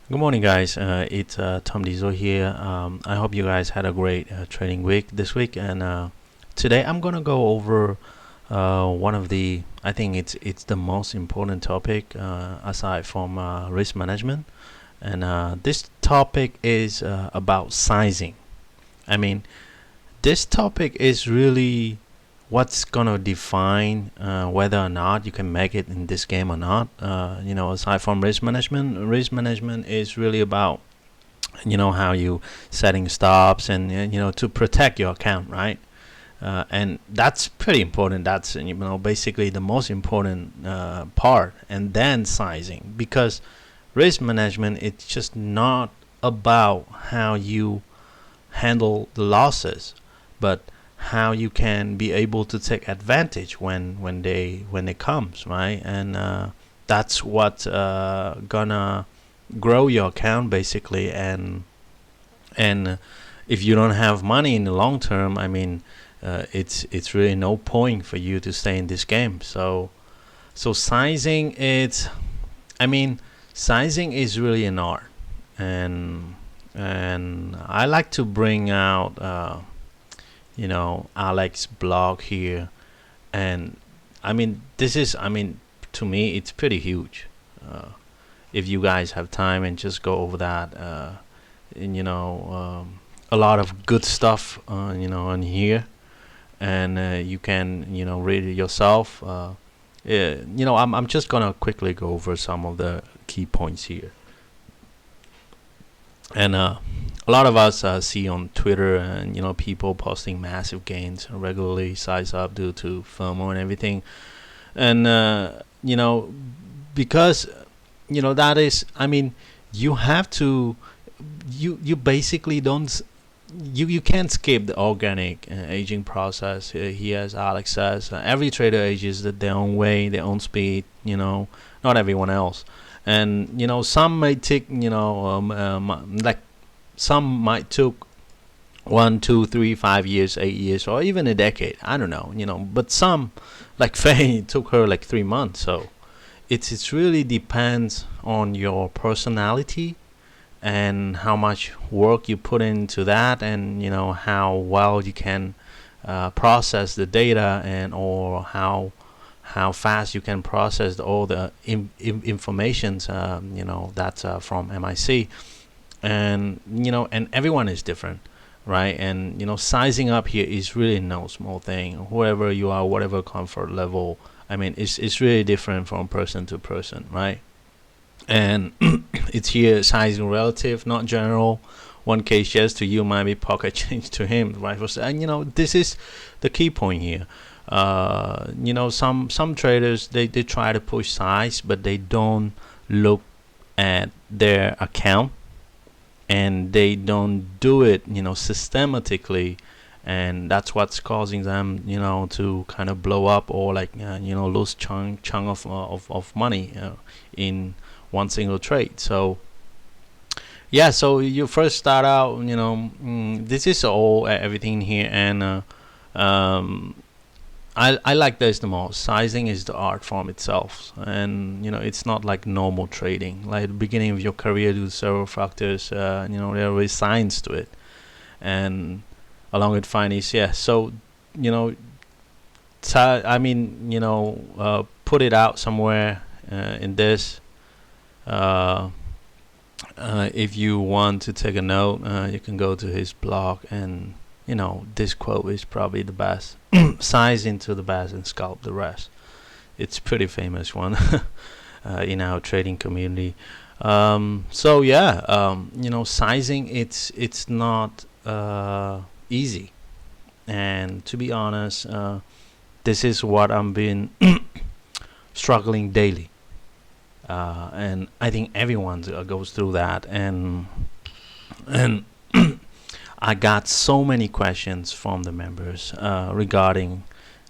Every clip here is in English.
Good morning, guys. It's TomDiesel here. I hope you guys had a great trading week this week. And today I'm gonna go over one of the. I think it's the most important topic aside from risk management. And this topic is about sizing. I mean, this topic is really what's gonna define whether or not you can make it in this game or not. Aside from risk management is really about how you setting stops and to protect your account, right? And that's pretty important. That's basically the most important part, and then sizing, because risk management it's just not about how you handle the losses, but how you can be able to take advantage when it comes, right? And that's what gonna grow your account basically. And if you don't have money in the long term, I mean, it's really no point for you to stay in this game. So sizing, sizing is really an art, and I like to bring out Alex's blog here. And this is, to me it's pretty huge. If you guys have time and just go over that, and a lot of good stuff on here, and you can read it yourself. I'm just gonna quickly go over some of the key points here. And a lot of us see on Twitter, and people posting massive gains regularly, size up due to FOMO and everything. And because that is, you have to, you basically don't, you can't skip the organic aging process. He, as Alex says, every trader ages at their own way, their own speed, not everyone else. And some may take, like some might took 1, 2, 3, 5 years, 8 years, or even a decade. I don't know, but some, like Faye, took her like 3 months. So it's really depends on your personality and how much work you put into that, and how well you can process the data, and or how fast you can process all the informations that's from MIC. And and everyone is different, right? And sizing up here is really no small thing. Whoever you are, whatever comfort level, it's really different from person to person, right? And it's here sizing relative, not general. One case yes to you might be pocket change to him, right? And this is the key point here. Some traders, they try to push size, but they don't look at their account, and they don't do it systematically. And that's what's causing them to kind of blow up, or like lose chunk of money in one single trade. So yeah, so you first start out, this is all everything here. And I like this the most. Sizing is the art form itself, and it's not like normal trading. Like at the beginning of your career, do several factors. There is science to it, and along with finance, yeah. So put it out somewhere in this. If you want to take a note, you can go to his blog, and this quote is probably the best. Size into the best and scalp the rest. It's pretty famous one in our trading community. So yeah, sizing, it's not easy. And to be honest, this is what I'm been struggling daily. And I think everyone goes through that. And I got so many questions from the members regarding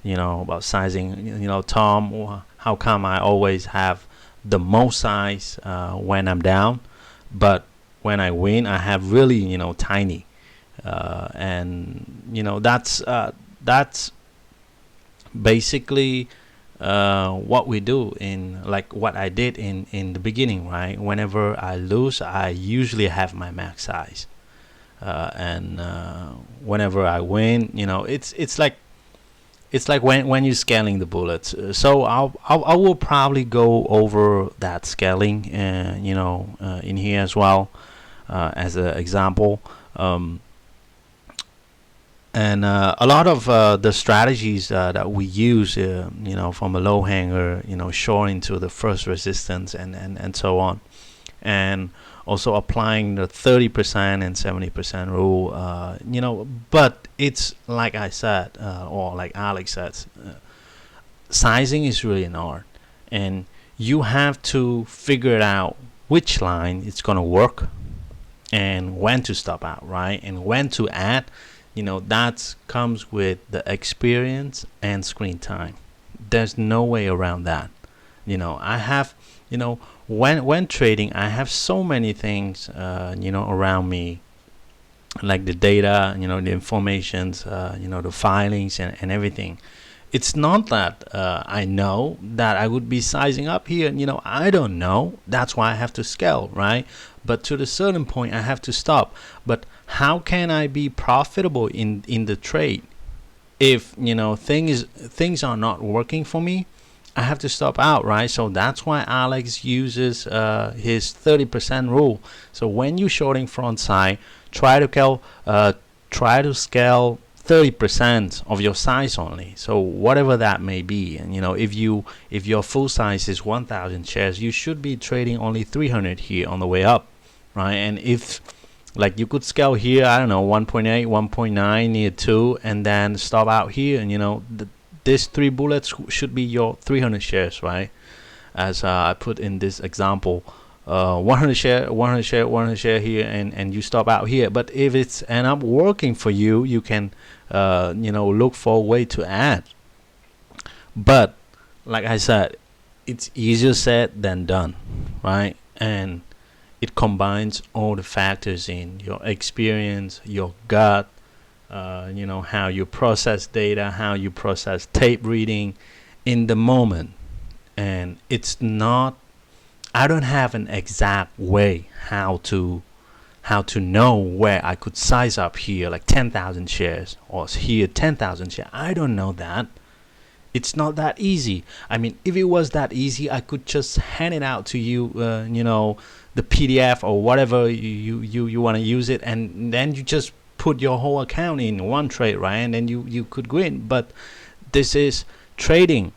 about sizing. Tom, how come I always have the most size when I'm down, but when I win I have really tiny. And that's basically what we do in, like what I did in the beginning, right? Whenever I lose, I usually have my max size, and whenever I win, it's like when you're scaling the bullets. So I will probably go over that scaling, in here as well, as an example. Um, and a lot of the strategies that we use, from a low hanger, shorting to the first resistance, and so on, and also applying the 30% and 70% rule. But it's like I said, or like Alex says, sizing is really an art, and you have to figure it out which line it's gonna work, and when to stop out, right, and when to add. That comes with the experience and screen time. There's no way around that. I have, when trading, I have so many things, around me, like the data, the informations, the filings, and everything. It's not that I know that I would be sizing up here. I don't know. That's why I have to scale, right? But to the certain point, I have to stop. But how can I be profitable in the trade if things are not working for me? I have to stop out, right? So that's why Alex uses his 30% rule. So when you're shorting front side, try to scale 30% of your size only. So whatever that may be, and if your full size is 1,000 shares, you should be trading only 300 here on the way up, right? And if like you could scale here, I don't know, 1.8, 1.9 near 2, and then stop out here, and these 3 bullets should be your 300 shares, right? As I put in this example, 100 share, 100 share, 100 share here, and you stop out here. But if it's end up working for you, you can look for a way to add. But like I said, it's easier said than done, right? And it combines all the factors in your experience, your gut, how you process data, how you process tape reading in the moment. And it's not, I don't have an exact way how to know where I could size up here like 10,000 shares or here 10,000 shares. I don't know that. It's not that easy. I mean, if it was that easy, I could just hand it out to you, the PDF or whatever you want to use it, and then you just put your whole account in one trade, right? And then you could win. But this is trading,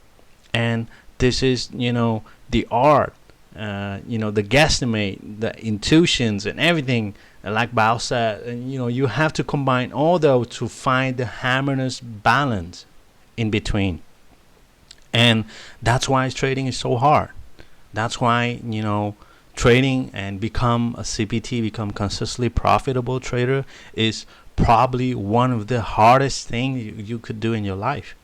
and this is the art, the guesstimate, the intuitions, and everything. Like Bao said, you have to combine all those to find the harmonious balance in between. And that's why trading is so hard. That's why trading and become a CPT, become consistently profitable trader, is probably one of the hardest things you could do in your life.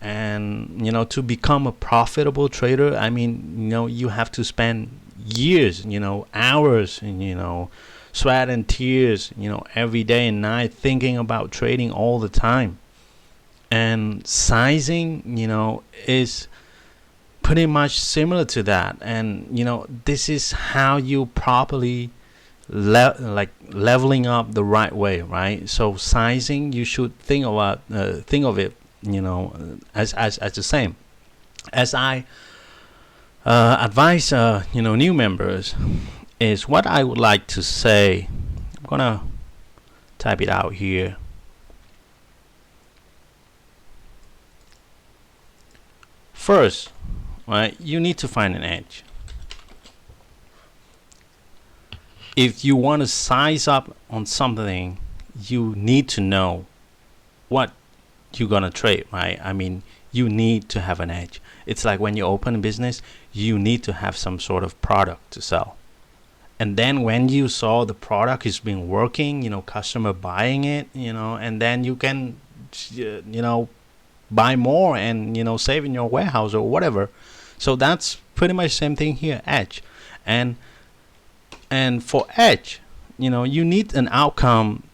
And to become a profitable trader, I mean, you have to spend years, hours, and sweat and tears, every day and night, thinking about trading all the time. And sizing, is pretty much similar to that. And this is how you properly leveling up the right way, right? So sizing, you should think of it, as the same as I advise new members, is what I would like to say. I'm gonna type it out here. First, right, you need to find an edge. If you want to size up on something, you need to know what you're gonna trade, right? I mean, you need to have an edge. It's like when you open a business, you need to have some sort of product to sell. And then when you saw the product is been working, customer buying it, and then you can, buy more and save in your warehouse or whatever. So that's pretty much the same thing here, edge. And for edge, you need an outcome.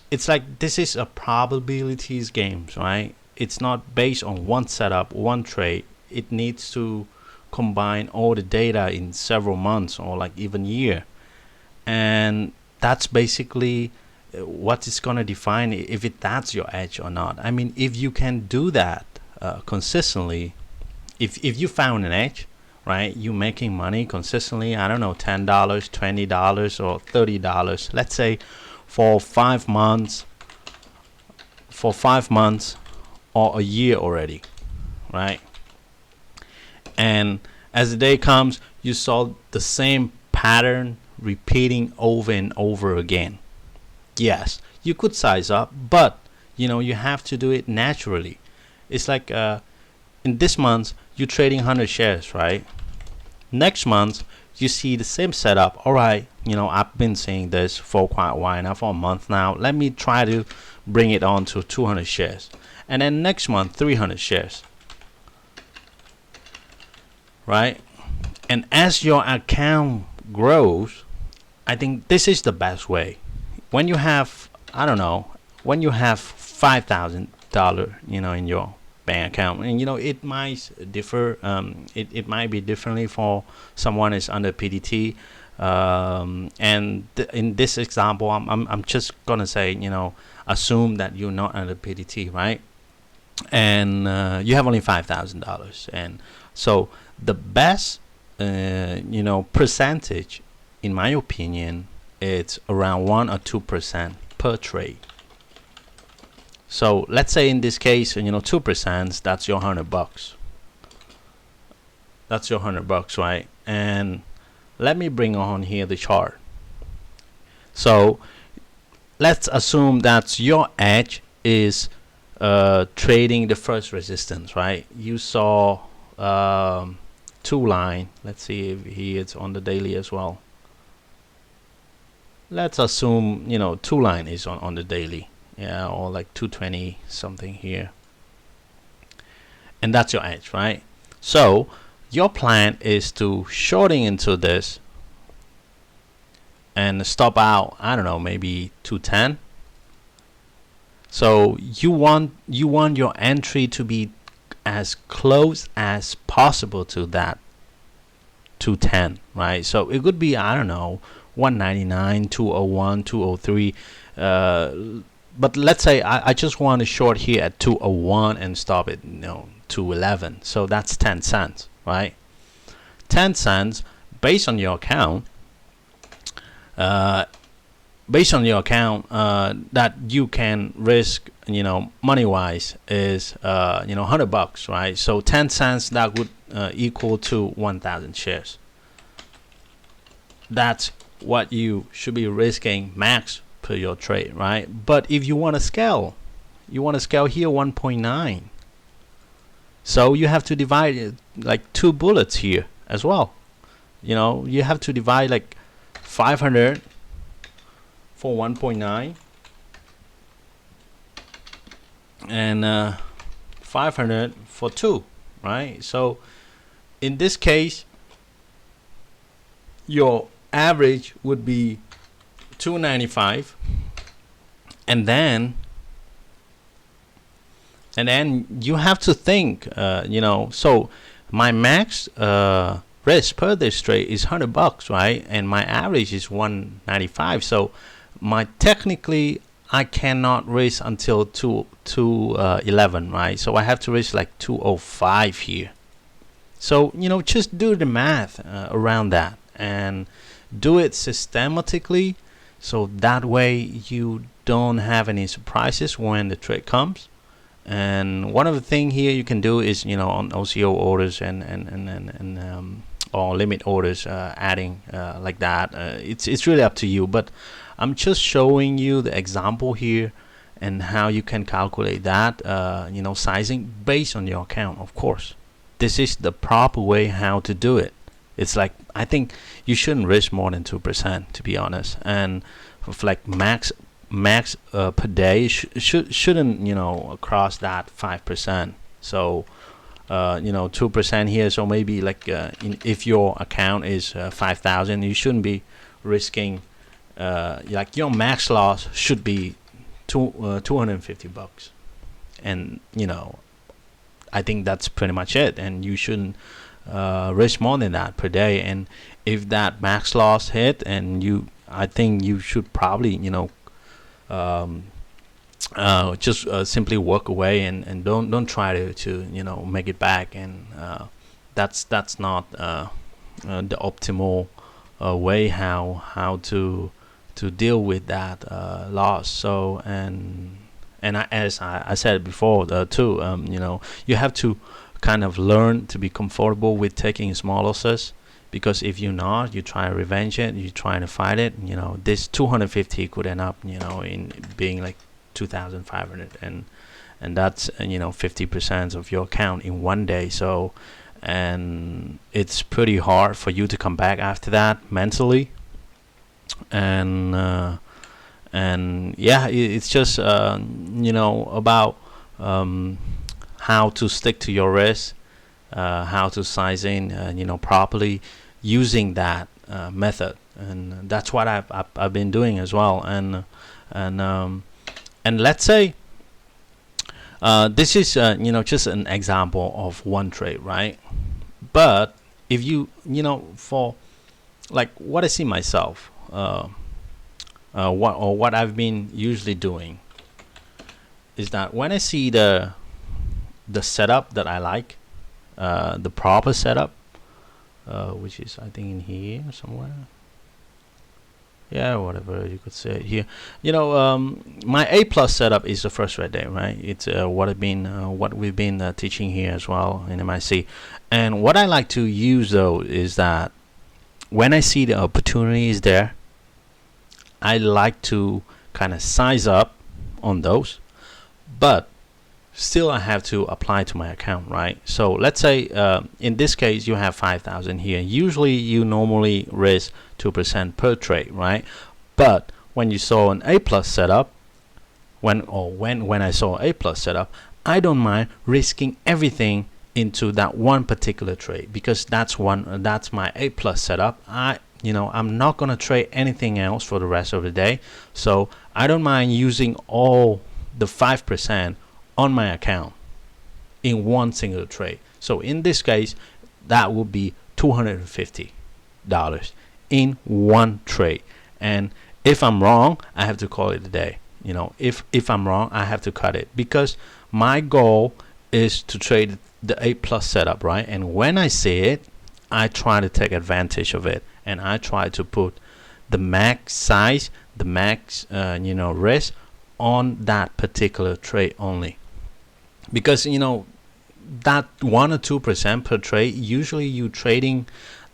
It's like this is a probabilities games, right? It's not based on one setup, one trade. it needs to combine all the data in several months or like even year, and that's basically what is going to define if that's your edge or not. I mean, if you can do that consistently, if you found an edge, right, you making money consistently, I don't know, $10, $20 or $30, let's say for 5 months, or a year already, right? And as the day comes, you saw the same pattern repeating over and over again. Yes, you could size up, but you have to do it naturally. It's like in this month you're trading 100 shares, right? Next month you see the same setup. All right, I've been saying this for quite a while now, for a month now. Let me try to bring it on to 200 shares, and then next month 300 shares, right? And as your account grows, I think this is the best way. When you have, I don't know, when you have $5,000, in your bank account, and it might differ. It might be differently for someone is under PDT. And in this example, I'm just gonna say, assume that you're not under PDT, right? And you have only $5,000, and so the best, percentage, in my opinion, it's around 1 or 2% per trade. So let's say in this case, 2%, that's your $100. That's your $100, right? And let me bring on here the chart. So let's assume that your edge is trading the first resistance, right? You saw 2 line. Let's see if here it's on the daily as well. Let's assume 2 line is on the daily, yeah, or like 220 something here, and that's your edge, right? So your plan is to shorting into this and stop out, I don't know, maybe 210. So you want your entry to be as close as possible to that 210, right? So it could be, I don't know, 199, 201, 203. But let's say I just want to short here at 201 and stop it, 211. So that's 10 cents, right? 10 cents based on your account. That you can risk, money wise, is $100, right? So 10 cents, that would equal to 1,000 shares. That's what you should be risking max per your trade, right? But if you want to scale, here 1.9. So you have to divide it like 2 bullets here as well. You have to divide like 500 for 1.9 and 500 for 2, right? So in this case, your average would be 295, and then you have to think, so my max risk per this trade is $100, right? And my average is 195. So technically I cannot risk until 211, right? So I have to risk like 205 here. So just do the math around that and do it systematically, so that way you don't have any surprises when the trade comes. And one of the things here you can do is, on OCO orders and or limit orders, adding like that. It's really up to you, but I'm just showing you the example here and how you can calculate that, sizing based on your account. Of course, this is the proper way how to do it. It's like, I think you shouldn't risk more than 2%, to be honest, and like max per day shouldn't cross that 5%. So 2% here, so maybe like if your account is 5,000, you shouldn't be risking like your max loss should be $250, and I think that's pretty much it, and you shouldn't risk more than that per day. And if that max loss hit, and I think you should probably, um, just simply walk away, and don't try to make it back. And that's not the optimal way how to deal with that loss. So as I said before too, you have to kind of learn to be comfortable with taking small losses, because if you're not, you try to revenge it, you trying to fight it, this 250 could end up in being like 2,500, and that's 50% of your account in one day. So, and it's pretty hard for you to come back after that mentally. And yeah, it's just about how to stick to your risk, how to size in properly using that method. And that's what I've been doing as well. And let's say this is just an example of one trade, right? But if for like what I see myself, what I've been usually doing is that when I see the setup that I like, the proper setup, which is I think in here somewhere, yeah, whatever you could say it here. My A plus setup is the first red day, right? It's what we've been teaching here as well in MIC. And what I like to use though is that when I see the opportunities there, I like to kind of size up on those, but still I have to apply to my account, right? So let's say in this case you have 5,000 here. Usually you normally risk 2% per trade, right? But when you saw an A plus setup, when I saw A plus setup, I don't mind risking everything into that one particular trade, because that's my A plus setup. I'm not gonna trade anything else for the rest of the day, so I don't mind using all the 5% on my account in one single trade. So in this case, that would be $250 in one trade. And if I'm wrong, I have to call it a day. If I'm wrong, I have to cut it, because my goal is to trade the A plus setup, right? And when I see it, I try to take advantage of it, and I try to put the max size, the max risk on that particular trade only. Because that 1 or 2% per trade, usually you trading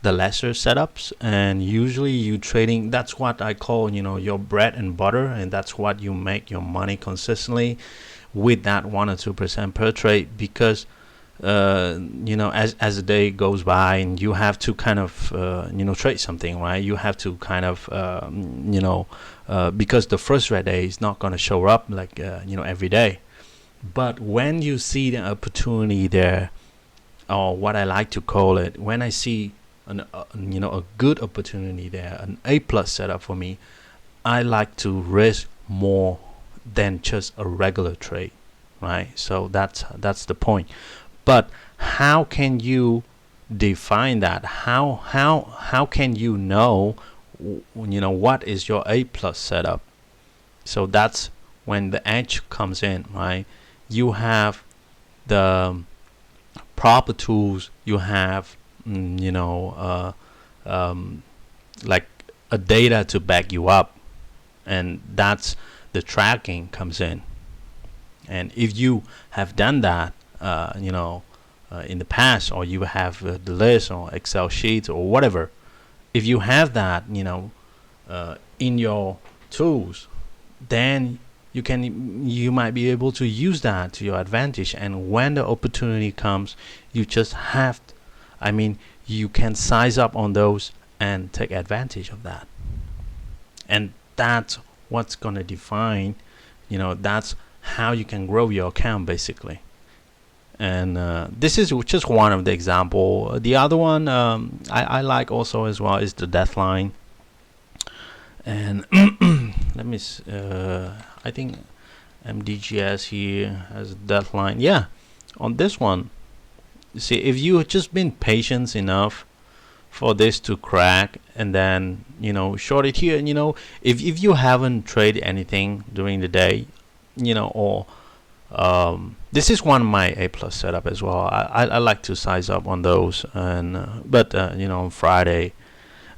the lesser setups, and usually you trading, that's what I call your bread and butter, and that's what you make your money consistently with, that 1 or 2% per trade. Because as the day goes by, and you have to kind of trade something, right? You have to kind of because the first red day is not going to show up like every day. But when you see the opportunity there, or what I like to call it, when I see a good opportunity there, an A plus setup for me, I like to risk more than just a regular trade, right? So that's the point. But how can you define that? How can you know what is your A plus setup? So that's when the edge comes in, right? You have the proper tools. You have like a data to back you up, and that's the tracking comes in. And if you have done that in the past, or you have the list or Excel sheets or whatever, if you have that in your tools, then you might be able to use that to your advantage. And when the opportunity comes, you just have you can size up on those and take advantage of that. And that's what's going to define, that's how you can grow your account basically. And this is just one of the example. The other one I like also as well is the deadline. And let me I think MDGS here has a deadline. Yeah, on this one, see, if you had just been patient enough for this to crack and then short it here, and if you haven't traded anything during the day, or this is one of my A plus setup as well. I like to size up on those, and but on Friday,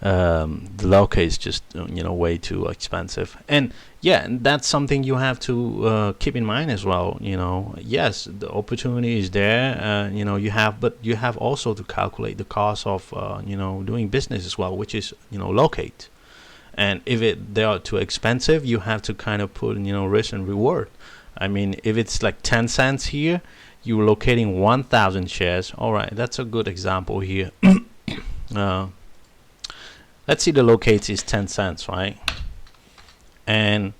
the local is just way too expensive, and yeah, and that's something you have to keep in mind as well. Yes, the opportunity is there. But you have also to calculate the cost of doing business as well, which is locate. And if they are too expensive, you have to kind of put risk and reward. I mean, if it's like 10 cents here, you're locating 1,000 shares. All right, that's a good example here. Let's see, the locate is 10 cents, right? And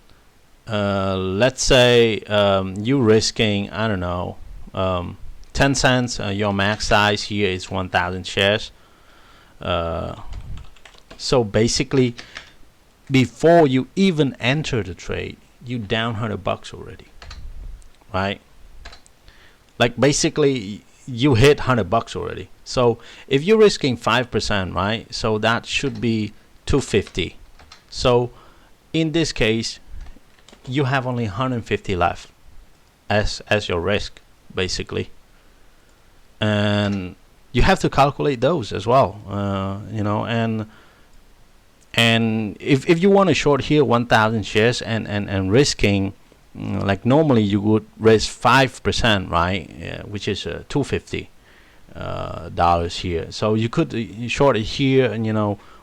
let's say you're risking, I don't know, 10 cents. Your max size here is 1,000 shares. So basically, before you even enter the trade, you down $100 already, right? Like basically you hit $100 already. So if you're risking 5%, right? So that should be 250. So in this case, you have only 150 left as your risk, basically. And you have to calculate those as well, and if you want to short here 1,000 shares and risking, like normally you would risk 5%, right? Which is $250 here. So you could short it here, and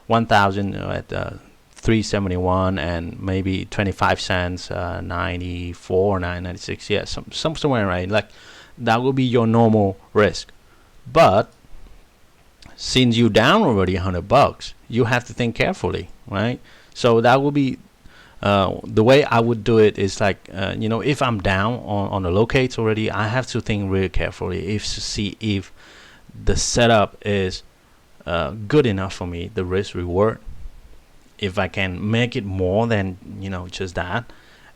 1,000 at 371 and maybe 25 cents, 94, 996. Yeah, somewhere, right? Like that will be your normal risk. But since you down already $100, you have to think carefully, right? So that will be the way I would do it is like, if I'm down on the locates already, I have to think really carefully to see if the setup is good enough for me, the risk reward, if I can make it more than just that,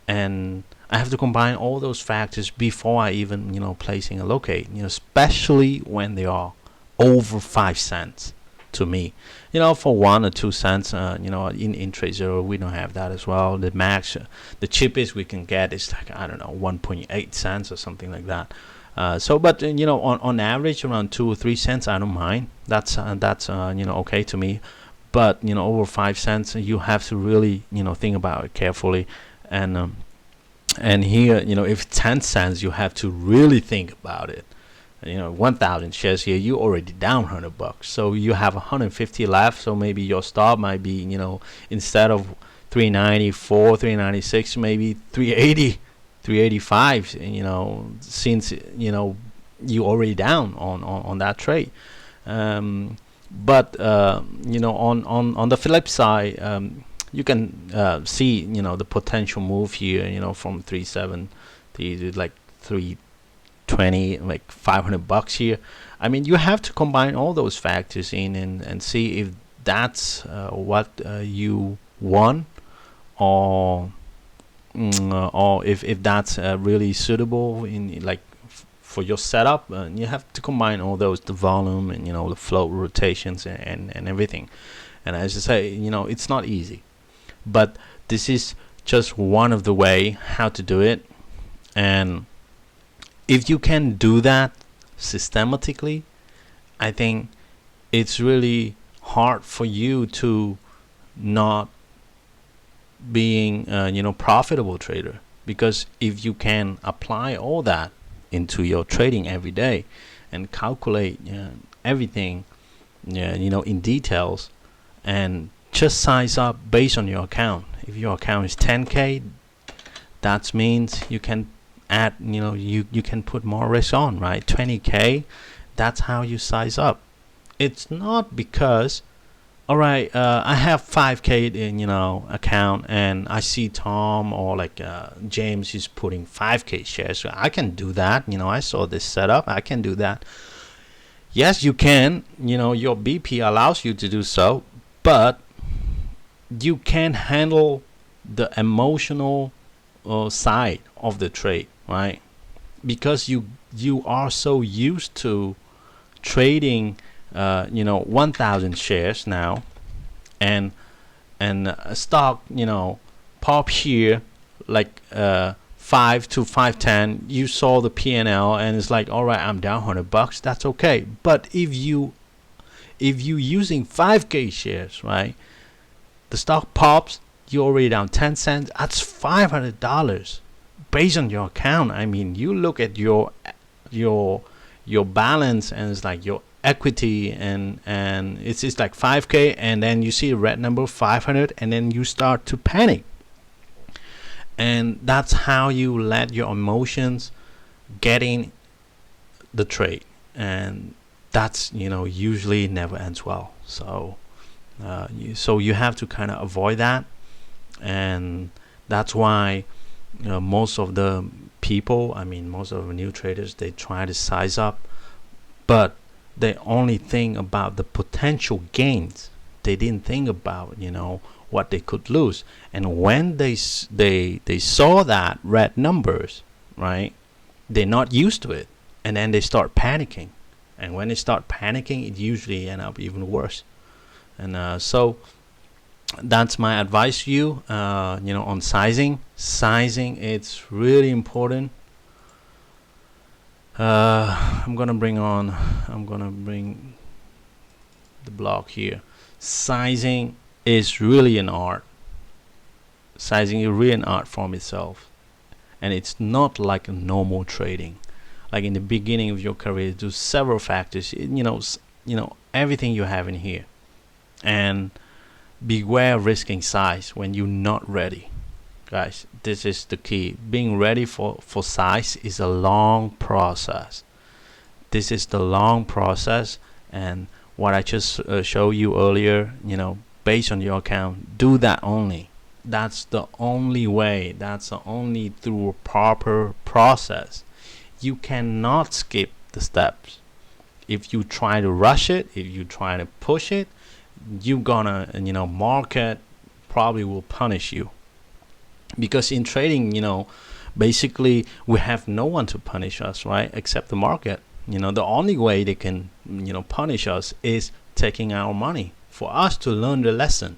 and I have to combine all those factors before I even placing a locate, especially when they are over 5 cents to me. For 1 or 2 cents, in Trade Zero we don't have that as well. The max, the cheapest we can get is like, I don't know, 1.8 cents or something like that. But on average around 2 or 3 cents, I don't mind. That's okay to me. But over 5 cents, you have to really think about it carefully. And here, if 10 cents, you have to really think about it. 1,000 shares here, you already down $100, so you have 150 left. So maybe your stop might be, instead of 394, 396, maybe 380, 385. Since you already down on that trade. But on the flip side, you can see the potential move here, from 370 to like 320, like $500 here. I mean, you have to combine all those factors in and see if that's what you want, or if that's really suitable in like for your setup. You have to combine all those, the volume and the flow rotations and everything. And as I say, it's not easy, but this is just one of the way how to do it. And if you can do that systematically, I think it's really hard for you to not being profitable trader, because if you can apply all that into your trading every day and calculate everything in details, and just size up based on your account. If your account is 10k, that means you can add, you can put more risk on, right? 20k, that's how you size up. It's not because, all right, I have 5k in account, and I see Tom or like James is putting 5k shares, so I can do that. I saw this setup, I can do that. Yes, you can. Your BP allows you to do so, but you can handle the emotional side of the trade, right? because you are so used to trading 1,000 shares now, and a stock pop here like 5 to 510. You saw the P&L and it's like, all right, I'm down $100. That's okay. But if you using 5K shares, right, the stock pops, you're already down 10 cents. That's $500 based on your account. I mean, you look at your balance, and it's like your equity, and it's like 5K, and then you see a red number 500, and then you start to panic. And that's how you let your emotions getting the trade, and that's usually never ends well. So you have to kind of avoid that, and that's why most of the people, I mean most of the new traders, they try to size up, but they only think about the potential gains. They didn't think about what they could lose. And when they saw that red numbers, right, they're not used to it, and then they start panicking. And when they start panicking, it usually end up even worse. And so that's my advice to you. On sizing, it's really important. I'm gonna bring the block here. Sizing is really an art. Sizing is really an art form itself, and it's not like a normal trading. Like in the beginning of your career, do several factors. Everything you have in here, and beware of risking size when you're not ready. Guys, this is the key. Being ready for size is a long process. This is the long process, and what I just showed you earlier, based on your account, do that only. That's the only way. That's the only through a proper process. You cannot skip the steps. If you try to rush it, if you try to push it, you're gonna, market probably will punish you. Because in trading, basically we have no one to punish us, right, except the market. The only way they can punish us is taking our money for us to learn the lesson,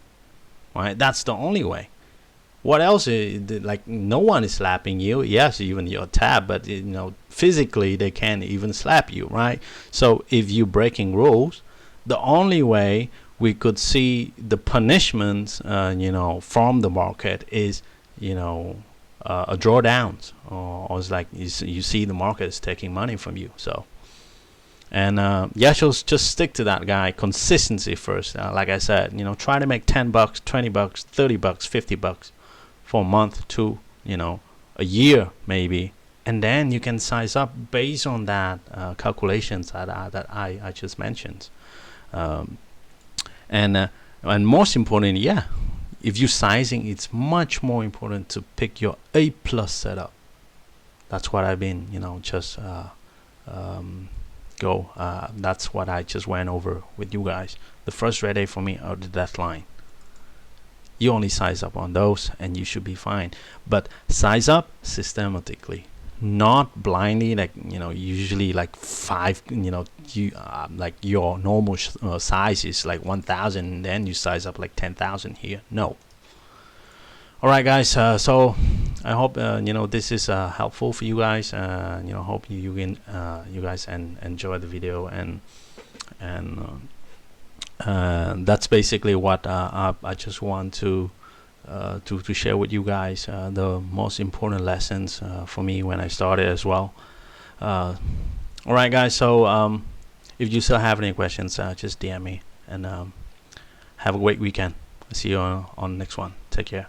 right? That's the only way. What else is, like, no one is slapping you. Yes, even your tab, but physically they can't even slap you, right? So if you're breaking rules, the only way we could see the punishments from the market is a drawdowns, or it's like you see the market is taking money from you. So, and just stick to that, guy. Consistency first. Like I said, try to make $10, $20, $30, $50 for a month to a year maybe, and then you can size up based on that calculations that I just mentioned. And most importantly, if you're sizing, it's much more important to pick your A+ setup. That's what I've been, that's what I just went over with you guys. The first red A for me are the deadline. You only size up on those, and you should be fine. But size up systematically, not blindly. Like usually like 5. Like your normal size is like 1,000, and then you size up like 10,000 here. No. All right, guys. So I hope this is helpful for you guys. Hope you guys enjoy the video, and that's basically what I just want to share with you guys, the most important lessons for me when I started as well. All right, guys. So if you still have any questions, just DM me, and have a great weekend. See you on the next one. Take care.